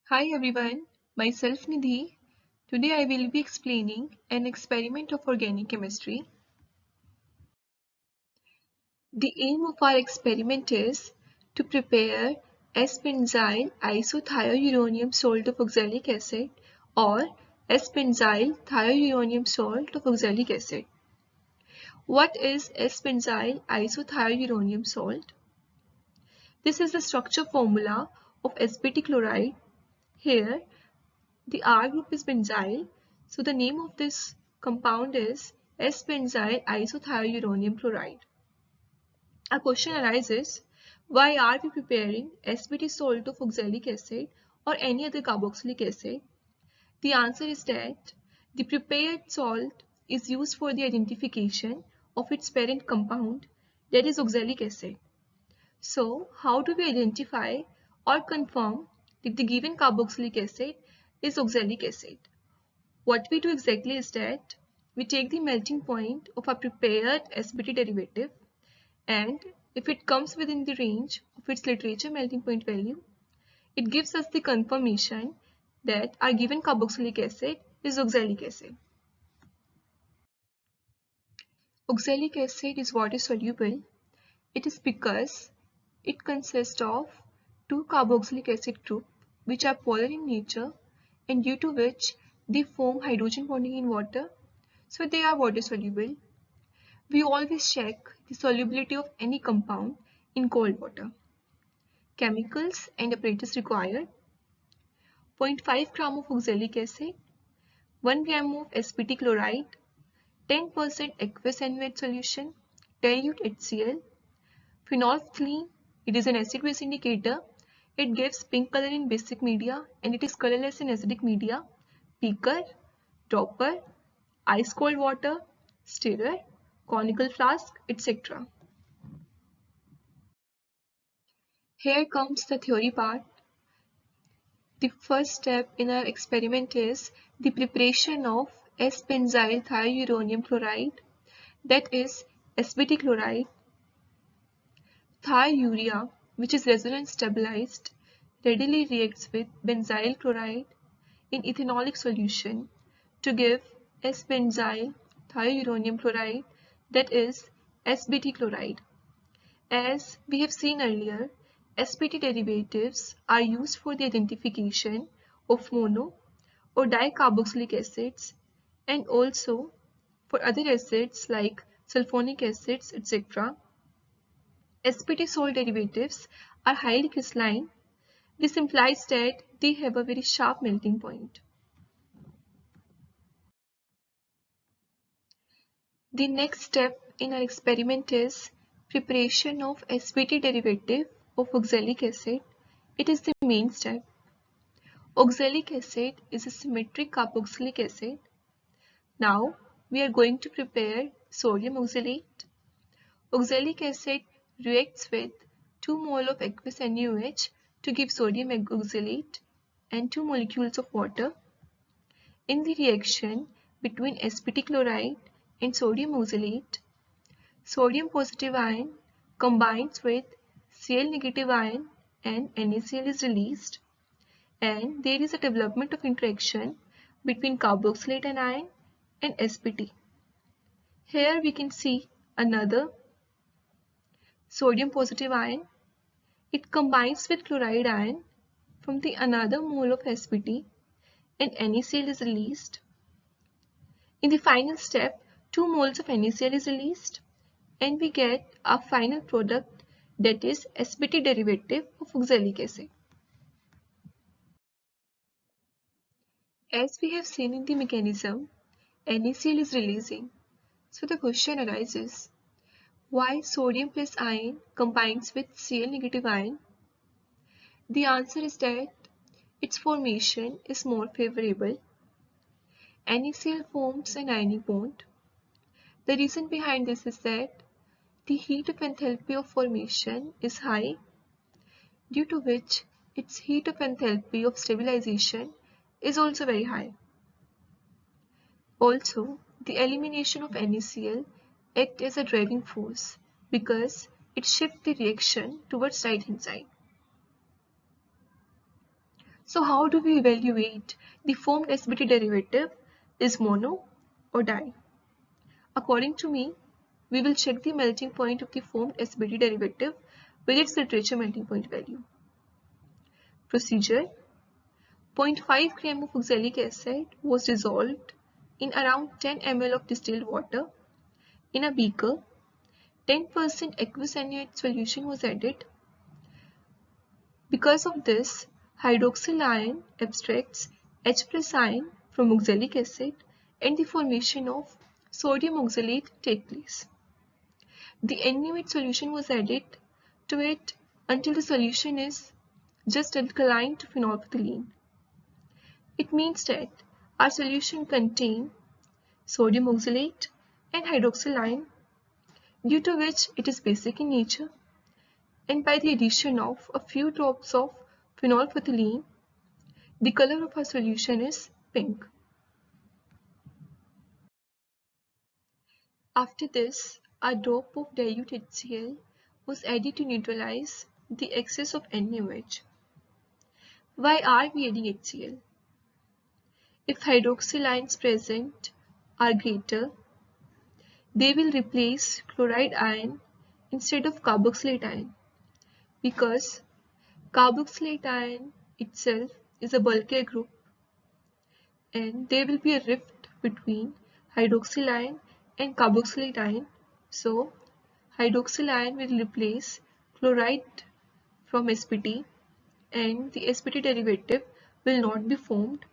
Hi everyone, myself Nidhi. Today I will be explaining an experiment of organic chemistry. The aim of our experiment is to prepare S-benzyl isothiauronium salt of oxalic acid or S-benzyl thiauronium salt of oxalic acid. What is S-benzyl isothiauronium salt? This is the structure formula of sbt chloride. Here the R group is benzyl, so the name of this compound is S-benzyl isothiauronium chloride. A question arises, why are we preparing sbt salt of oxalic acid or any other carboxylic acid? The answer is that the prepared salt is used for the identification of its parent compound, that is oxalic acid. So, how do we identify or confirm that the given carboxylic acid is oxalic acid? What we do exactly is that we take the melting point of a prepared sbt derivative, and if it comes within the range of its literature melting point value, it gives us the confirmation that our given carboxylic acid is oxalic acid. Oxalic acid is water soluble. It is because it consists of two carboxylic acid groups which are polar in nature and due to which they form hydrogen bonding in water, so they are water soluble. We always check the solubility of any compound in cold water. Chemicals and apparatus required: 0.5 gram of oxalic acid, 1 gram of sbt chloride, 10% aqueous NaOH solution, dilute HCl, phenolphthalein. It is an acid-base indicator. It gives pink color in basic media and it is colorless in acidic media. Beaker, dropper, ice cold water, stirrer, conical flask, etc. Here comes the theory part. The first step in our experiment is the preparation of S-benzyl thiauronium chloride, that is sbt chloride. Thiourea, which is resonance stabilized, readily reacts with benzyl chloride in ethanolic solution to give S-benzyl thiauronium chloride, that is sbt chloride. As we have seen earlier, sbt derivatives are used for the identification of mono or dicarboxylic acids and also for other acids like sulfonic acids, etc. sbt salt derivatives are highly crystalline. This implies that they have a very sharp melting point. The next step in our experiment is preparation of sbt derivative of oxalic acid. It is the main step. Oxalic acid is a symmetric carboxylic acid. Now we are going to prepare sodium oxalate. Oxalic acid reacts with 2 mole of aqueous NaOH to give sodium oxalate and 2 molecules of water. In the reaction between sbt chloride and sodium oxalate, sodium positive ion combines with Cl negative ion and NaCl is released, and there is a development of interaction between carboxylate anion and sbt. Here we can see another sodium positive ion. It combines with chloride ion from the another mole of sbt and NaCl is released. In the final step, 2 moles of NaCl is released and we get a final product, that is sbt derivative of oxalic acid. As we have seen in the mechanism, NaCl is releasing. So the question arises, why sodium plus ion combines with Cl negative ion? The answer is that its formation is more favorable. NaCl forms an ionic bond. The reason behind this is that the heat of enthalpy of formation is high, due to which its heat of enthalpy of stabilization is also very high. Also, the elimination of NaCl acts as a driving force because it shifts the reaction towards right hand side. So how do we evaluate the formed SBT derivative is mono or di? According to me, we will check the melting point of the formed SBT derivative with its literature melting point value. Procedure: 0.5 gram of oxalic acid was dissolved in around 10 ml of distilled water. In a beaker, 10% aqueous NaOH solution was added. Because of this, hydroxyl ion abstracts H plus ion from oxalic acid and the formation of sodium oxalate take place. The NaOH solution was added to it until the solution is just alkaline to phenolphthalein. It means that our solution contains sodium oxalate and hydroxyl ion, due to which it is basic in nature, and by the addition of a few drops of phenolphthalein, the color of our solution is pink. After this, a drop of dilute HCl was added to neutralize the excess of NaOH. Why are we adding HCl? If hydroxyl ions present are greater, they will replace chloride ion instead of carboxylate ion, because carboxylate ion itself is a bulkier group and there will be a rift between hydroxyl ion and carboxylate ion. So hydroxyl ion will replace chloride from SBT and the SBT derivative will not be formed.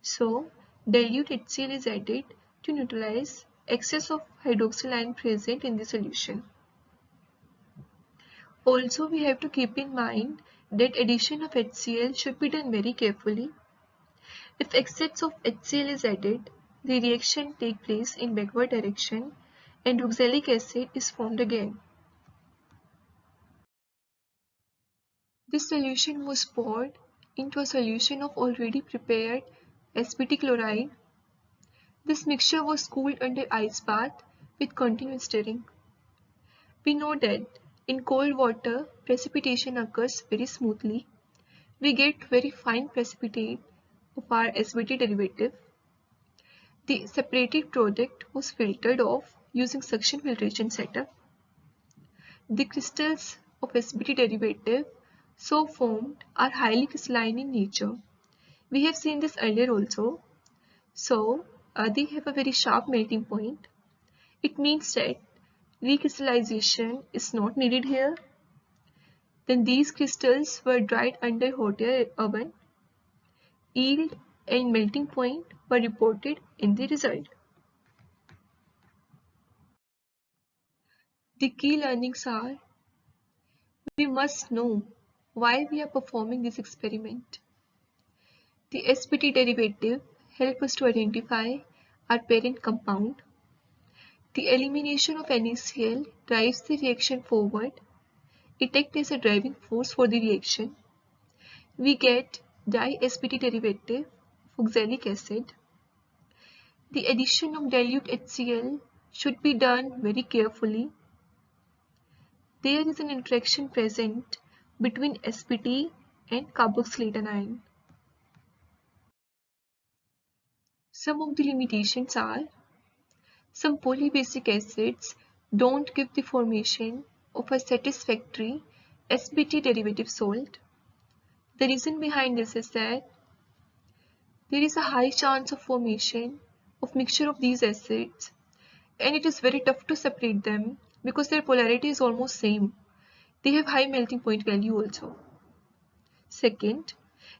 So dilute HCl is added to neutralize excess of hydroxyl ion present in the solution. Also, we have to keep in mind that addition of HCl should be done very carefully. If excess of HCl is added, the reaction takes place in backward direction and oxalic acid is formed again. This solution was poured into a solution of already prepared SBT chloride. This mixture was cooled under ice bath with continuous stirring. We know that in cold water, precipitation occurs very smoothly. We get very fine precipitate of our SBT derivative. The separated product was filtered off using suction filtration setup. The crystals of SBT derivative so formed are highly crystalline in nature. We have seen this earlier also. So they have a very sharp melting point. It means that recrystallization is not needed here. Then these crystals were dried under hot air oven. Yield and melting point were reported in the result. The key learnings are: we must know why we are performing this experiment. The SBT derivative helps us to identify our parent compound. The elimination of NaCl drives the reaction forward. It acts as a driving force for the reaction. We get di-SBT derivative of oxalic acid. The addition of dilute HCl should be done very carefully. There is an interaction present between SBT and carboxylate anion. Some of the limitations are: some polybasic acids don't give the formation of a satisfactory SBT derivative salt. The reason behind this is that there is a high chance of formation of mixture of these acids and it is very tough to separate them because their polarity is almost same. They have high melting point value also. Second,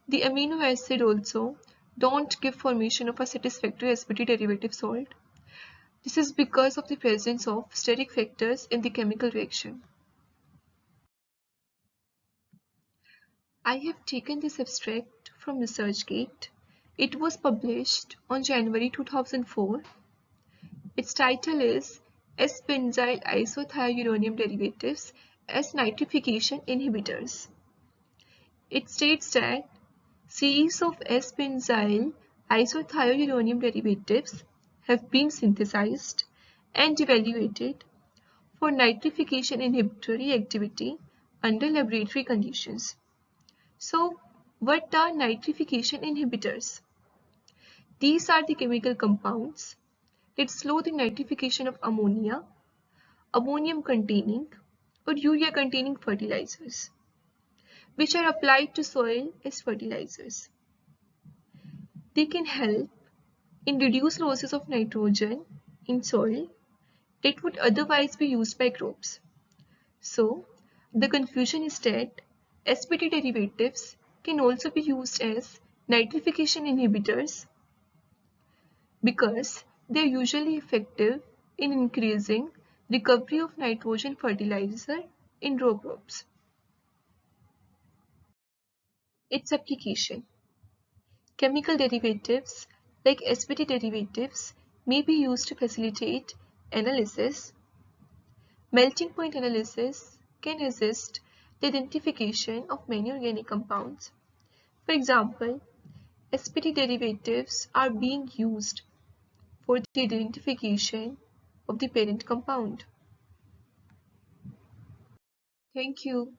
the amino acid also don't give formation of a satisfactory SBT derivative salt. This is because of the presence of steric factors in the chemical reaction. I have taken this abstract from ResearchGate. It was published on January 2004. Its title is S-benzyl isothiauronium derivatives as nitrification inhibitors. It states that series of S-benzyl isothiauronium derivatives have been synthesized and evaluated for nitrification inhibitory activity under laboratory conditions. So What are nitrification inhibitors? These are the chemical compounds that slow the nitrification of ammonia, ammonium-containing or urea-containing fertilizers, which are applied to soil as fertilizers. They can help in reduced losses of nitrogen in soil that would otherwise be used by crops. So, the conclusion is that SPT derivatives can also be used as nitrification inhibitors because they are usually effective in increasing recovery of nitrogen fertilizer in row crops. Its application. Chemical derivatives like SPT derivatives may be used to facilitate analysis. Melting point analysis can assist the identification of many organic compounds. For example, SPT derivatives are being used for the identification of the parent compound. Thank you.